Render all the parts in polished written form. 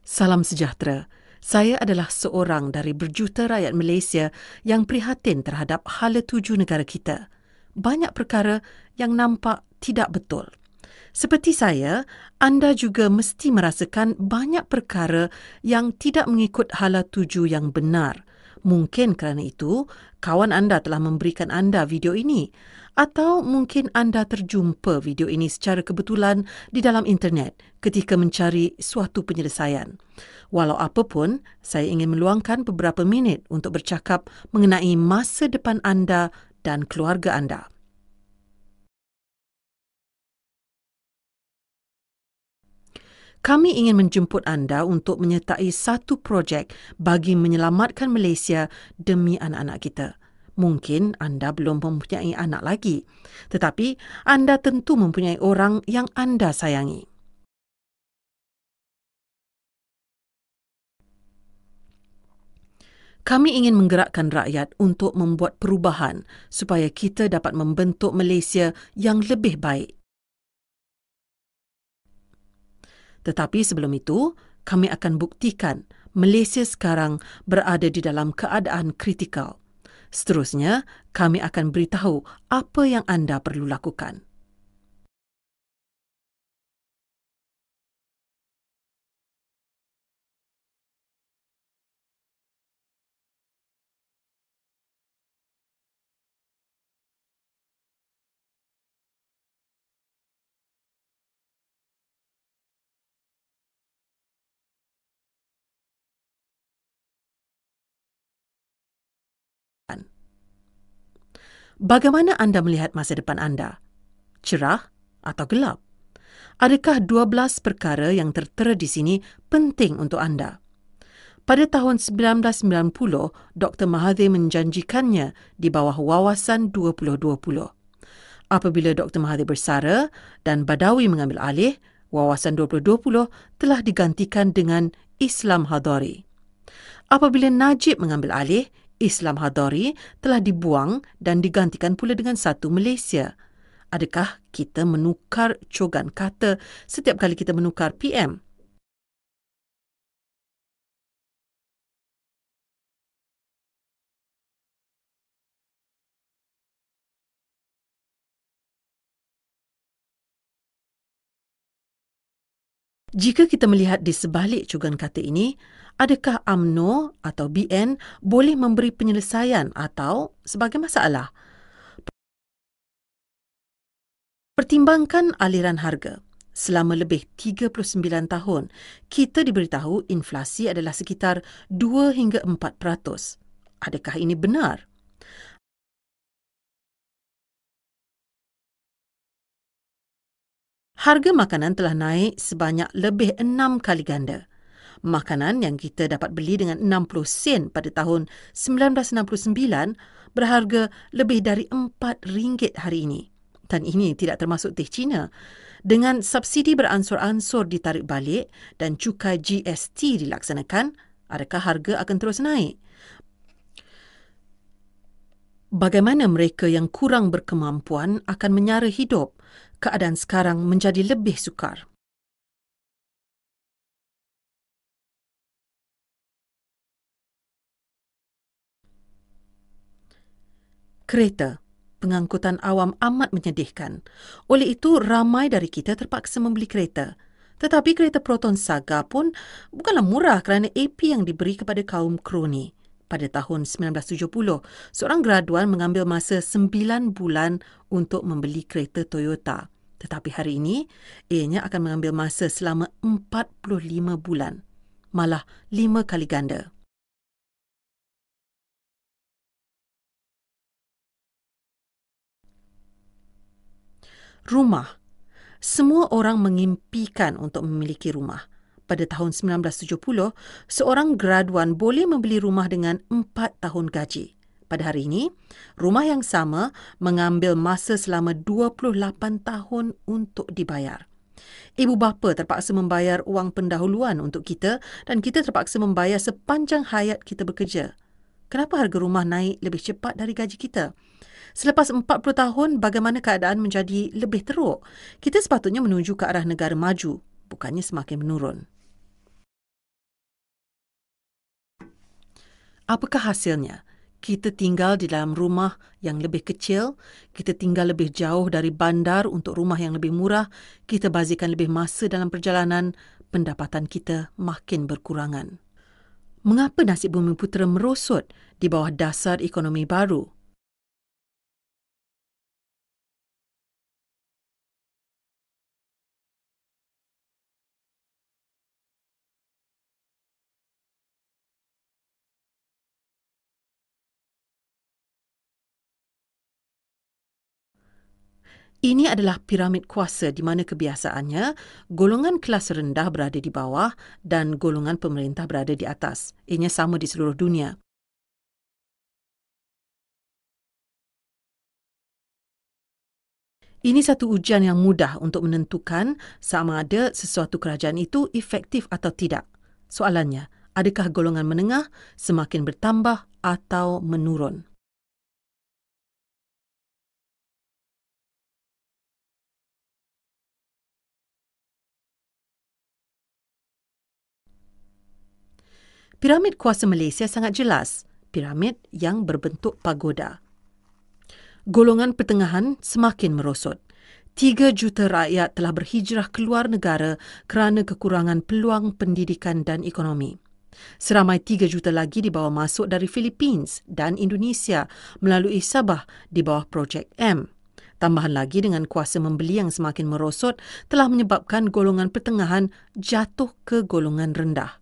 Salam sejahtera. Saya adalah seorang dari berjuta rakyat Malaysia yang prihatin terhadap hala tuju negara kita. Banyak perkara yang nampak tidak betul. Seperti saya, anda juga mesti merasakan banyak perkara yang tidak mengikut hala tuju yang benar. Mungkin kerana itu, kawan anda telah memberikan anda video ini. Atau mungkin anda terjumpa video ini secara kebetulan di dalam internet ketika mencari suatu penyelesaian. Walau apapun, saya ingin meluangkan beberapa minit untuk bercakap mengenai masa depan anda dan keluarga anda. Kami ingin menjemput anda untuk menyertai satu projek bagi menyelamatkan Malaysia demi anak-anak kita. Mungkin anda belum mempunyai anak lagi, tetapi anda tentu mempunyai orang yang anda sayangi. Kami ingin menggerakkan rakyat untuk membuat perubahan supaya kita dapat membentuk Malaysia yang lebih baik. Tetapi sebelum itu, kami akan buktikan Malaysia sekarang berada di dalam keadaan kritikal. Seterusnya, kami akan beritahu apa yang anda perlu lakukan. Bagaimana anda melihat masa depan anda? Cerah atau gelap? Adakah 12 perkara yang tertera di sini penting untuk anda? Pada tahun 1990, Dr. Mahathir menjanjikannya di bawah Wawasan 2020. Apabila Dr. Mahathir bersara dan Badawi mengambil alih, Wawasan 2020 telah digantikan dengan Islam Hadari. Apabila Najib mengambil alih, Islam Hadari telah dibuang dan digantikan pula dengan Satu Malaysia. Adakah kita menukar cogan kata setiap kali kita menukar PM? Jika kita melihat di sebalik cogan kata ini, adakah UMNO atau BN boleh memberi penyelesaian atau sebagai masalah? Pertimbangkan aliran harga. Selama lebih 39 tahun, kita diberitahu inflasi adalah sekitar 2 hingga 4%. Adakah ini benar? Harga makanan telah naik sebanyak lebih 6 kali ganda. Makanan yang kita dapat beli dengan 60 sen pada tahun 1969 berharga lebih dari RM4 hari ini. Dan ini tidak termasuk teh Cina. Dengan subsidi beransur-ansur ditarik balik dan cukai GST dilaksanakan, adakah harga akan terus naik? Bagaimana mereka yang kurang berkemampuan akan menyara hidup? Keadaan sekarang menjadi lebih sukar. Kereta, pengangkutan awam amat menyedihkan. Oleh itu, ramai dari kita terpaksa membeli kereta. Tetapi kereta Proton Saga pun bukanlah murah kerana AP yang diberi kepada kaum kroni. Pada tahun 1970, seorang graduan mengambil masa 9 bulan untuk membeli kereta Toyota. Tetapi hari ini, ianya akan mengambil masa selama 45 bulan. Malah 5 kali ganda. Rumah. Semua orang mengimpikan untuk memiliki rumah. Pada tahun 1970, seorang graduan boleh membeli rumah dengan 4 tahun gaji. Pada hari ini, rumah yang sama mengambil masa selama 28 tahun untuk dibayar. Ibu bapa terpaksa membayar wang pendahuluan untuk kita dan kita terpaksa membayar sepanjang hayat kita bekerja. Kenapa harga rumah naik lebih cepat dari gaji kita? Selepas 40 tahun, bagaimana keadaan menjadi lebih teruk? Kita sepatutnya menuju ke arah negara maju, bukannya semakin menurun. Apakah hasilnya? Kita tinggal di dalam rumah yang lebih kecil, kita tinggal lebih jauh dari bandar untuk rumah yang lebih murah, kita bazikan lebih masa dalam perjalanan, pendapatan kita makin berkurangan. Mengapa nasib Bumiputera merosot di bawah dasar ekonomi baru? Ini adalah piramid kuasa di mana kebiasaannya golongan kelas rendah berada di bawah dan golongan pemerintah berada di atas. Ianya sama di seluruh dunia. Ini satu ujian yang mudah untuk menentukan sama ada sesuatu kerajaan itu efektif atau tidak. Soalannya, adakah golongan menengah semakin bertambah atau menurun? Piramid kuasa Malaysia sangat jelas. Piramid yang berbentuk pagoda. Golongan pertengahan semakin merosot. 3 juta rakyat telah berhijrah keluar negara kerana kekurangan peluang pendidikan dan ekonomi. Seramai 3 juta lagi dibawa masuk dari Philippines dan Indonesia melalui Sabah di bawah Projek M. Tambahan lagi dengan kuasa membeli yang semakin merosot telah menyebabkan golongan pertengahan jatuh ke golongan rendah.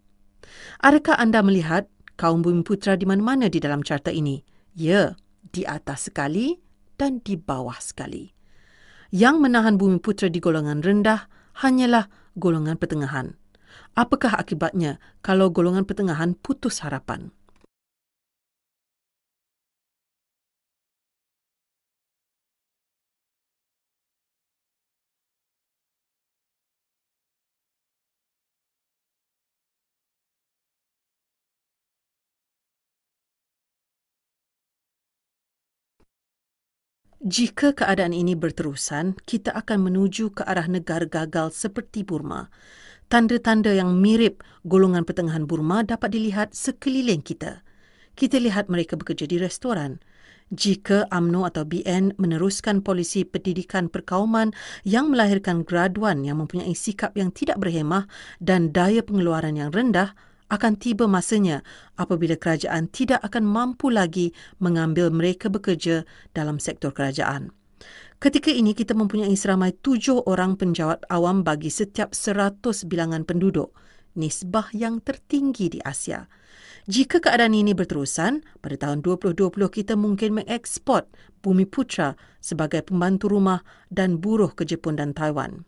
Adakah anda melihat kaum Bumiputera di mana-mana di dalam carta ini? Ya, di atas sekali dan di bawah sekali. Yang menahan Bumiputera di golongan rendah hanyalah golongan pertengahan. Apakah akibatnya kalau golongan pertengahan putus harapan? Jika keadaan ini berterusan, kita akan menuju ke arah negara gagal seperti Burma. Tanda-tanda yang mirip golongan pertengahan Burma dapat dilihat sekeliling kita. Kita lihat mereka bekerja di restoran. Jika UMNO atau BN meneruskan polisi pendidikan perkauman yang melahirkan graduan yang mempunyai sikap yang tidak berhemah dan daya pengeluaran yang rendah, akan tiba masanya apabila kerajaan tidak akan mampu lagi mengambil mereka bekerja dalam sektor kerajaan. Ketika ini kita mempunyai seramai 7 orang penjawat awam bagi setiap 100 bilangan penduduk, nisbah yang tertinggi di Asia. Jika keadaan ini berterusan, pada tahun 2020 kita mungkin mengeksport Bumiputera sebagai pembantu rumah dan buruh ke Jepun dan Taiwan.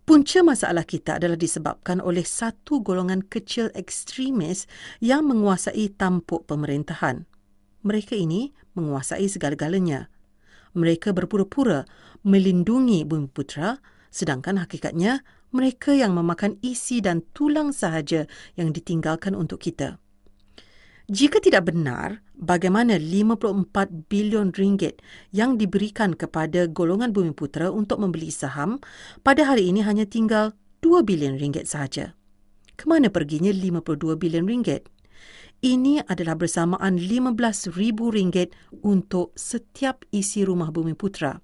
Punca masalah kita adalah disebabkan oleh satu golongan kecil ekstremis yang menguasai tampuk pemerintahan. Mereka ini menguasai segala-galanya. Mereka berpura-pura melindungi Bumiputera, sedangkan hakikatnya mereka yang memakan isi dan tulang sahaja yang ditinggalkan untuk kita. Jika tidak benar, bagaimana 54 bilion ringgit yang diberikan kepada golongan Bumiputera untuk membeli saham pada hari ini hanya tinggal 2 bilion ringgit sahaja? Kemana perginya 52 bilion ringgit? Ini adalah bersamaan RM15,000 untuk setiap isi rumah Bumiputera.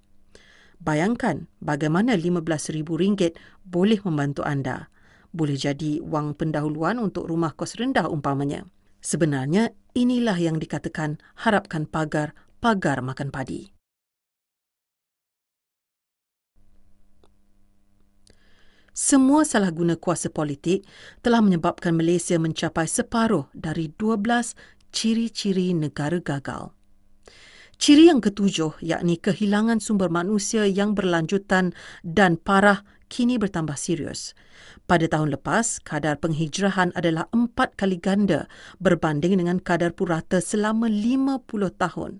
Bayangkan bagaimana RM15,000 boleh membantu anda. Boleh jadi wang pendahuluan untuk rumah kos rendah umpamanya. Sebenarnya inilah yang dikatakan harapkan pagar, pagar makan padi. Semua salah guna kuasa politik telah menyebabkan Malaysia mencapai separuh dari 12 ciri-ciri negara gagal. Ciri yang ketujuh, yakni kehilangan sumber manusia yang berlanjutan dan parah, kini bertambah serius. Pada tahun lepas, kadar penghijrahan adalah 4 kali ganda berbanding dengan kadar purata selama 50 tahun.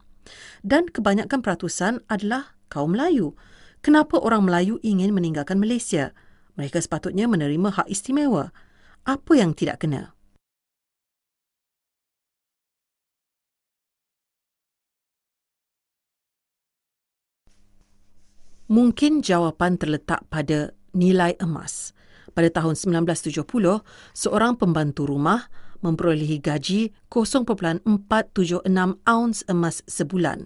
Dan kebanyakan peratusan adalah kaum Melayu. Kenapa orang Melayu ingin meninggalkan Malaysia? Mereka sepatutnya menerima hak istimewa. Apa yang tidak kena? Mungkin jawapan terletak pada nilai emas. Pada tahun 1970, seorang pembantu rumah memperolehi gaji 0.476 aunce emas sebulan.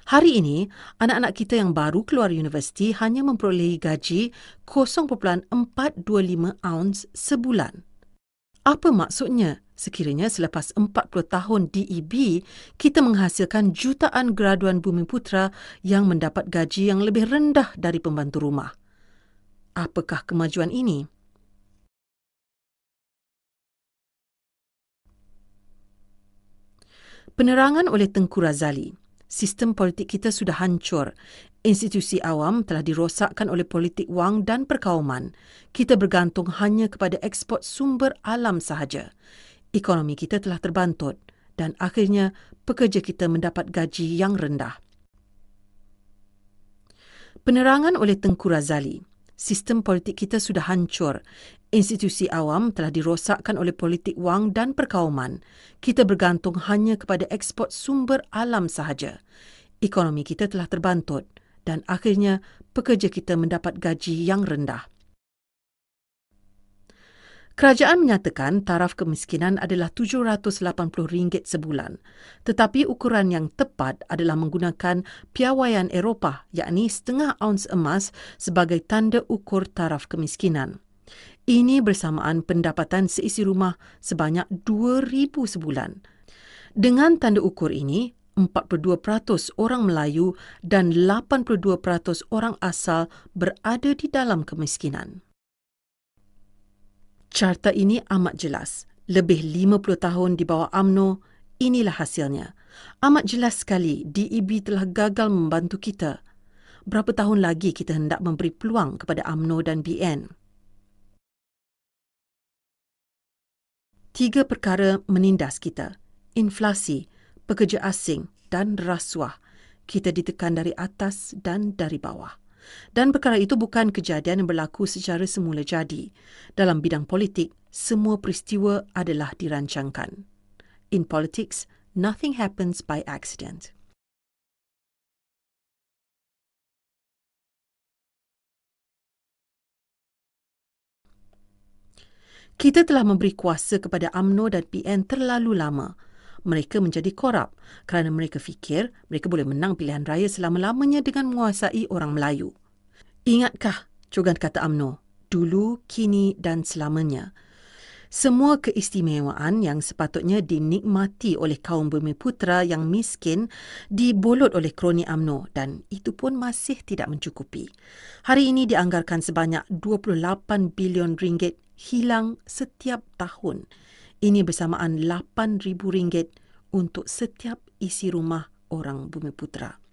Hari ini, anak-anak kita yang baru keluar universiti hanya memperolehi gaji 0.425 aunce sebulan. Apa maksudnya? Sekiranya selepas 40 tahun DEB, kita menghasilkan jutaan graduan Bumiputra yang mendapat gaji yang lebih rendah dari pembantu rumah. Apakah kemajuan ini? Penerangan oleh Tengku Razali. Sistem politik kita sudah hancur. Institusi awam telah dirosakkan oleh politik wang dan perkauman. Kita bergantung hanya kepada ekspor sumber alam sahaja. Ekonomi kita telah terbantut dan akhirnya pekerja kita mendapat gaji yang rendah. Penerangan oleh Tengku Razali. Sistem politik kita sudah hancur. Institusi awam telah dirosakkan oleh politik wang dan perkauman. Kita bergantung hanya kepada ekspor sumber alam sahaja. Ekonomi kita telah terbantut dan akhirnya pekerja kita mendapat gaji yang rendah. Kerajaan menyatakan taraf kemiskinan adalah RM780 sebulan. Tetapi ukuran yang tepat adalah menggunakan piawaian Eropah, yakni setengah aunce emas sebagai tanda ukur taraf kemiskinan. Ini bersamaan pendapatan seisi rumah sebanyak RM2,000 sebulan. Dengan tanda ukur ini, 42% orang Melayu dan 82% orang asal berada di dalam kemiskinan. Carta ini amat jelas. Lebih 50 tahun di bawah UMNO, inilah hasilnya. Amat jelas sekali DEB telah gagal membantu kita. Berapa tahun lagi kita hendak memberi peluang kepada UMNO dan BN? 3 perkara menindas kita. Inflasi, pekerja asing dan rasuah. Kita ditekan dari atas dan dari bawah. Dan perkara itu bukan kejadian yang berlaku secara semula jadi. Dalam bidang politik, semua peristiwa adalah dirancangkan. In politics, nothing happens by accident. Kita telah memberi kuasa kepada UMNO dan PN terlalu lama. Mereka menjadi korup kerana mereka fikir mereka boleh menang pilihan raya selama-lamanya dengan menguasai orang Melayu. Ingatkah cogan kata UMNO? Dulu, kini dan selamanya. Semua keistimewaan yang sepatutnya dinikmati oleh kaum Bumiputra yang miskin dibolot oleh kroni UMNO dan itu pun masih tidak mencukupi. Hari ini dianggarkan sebanyak RM28 bilion hilang setiap tahun. Ini bersamaan RM8,000 untuk setiap isi rumah orang Bumiputra.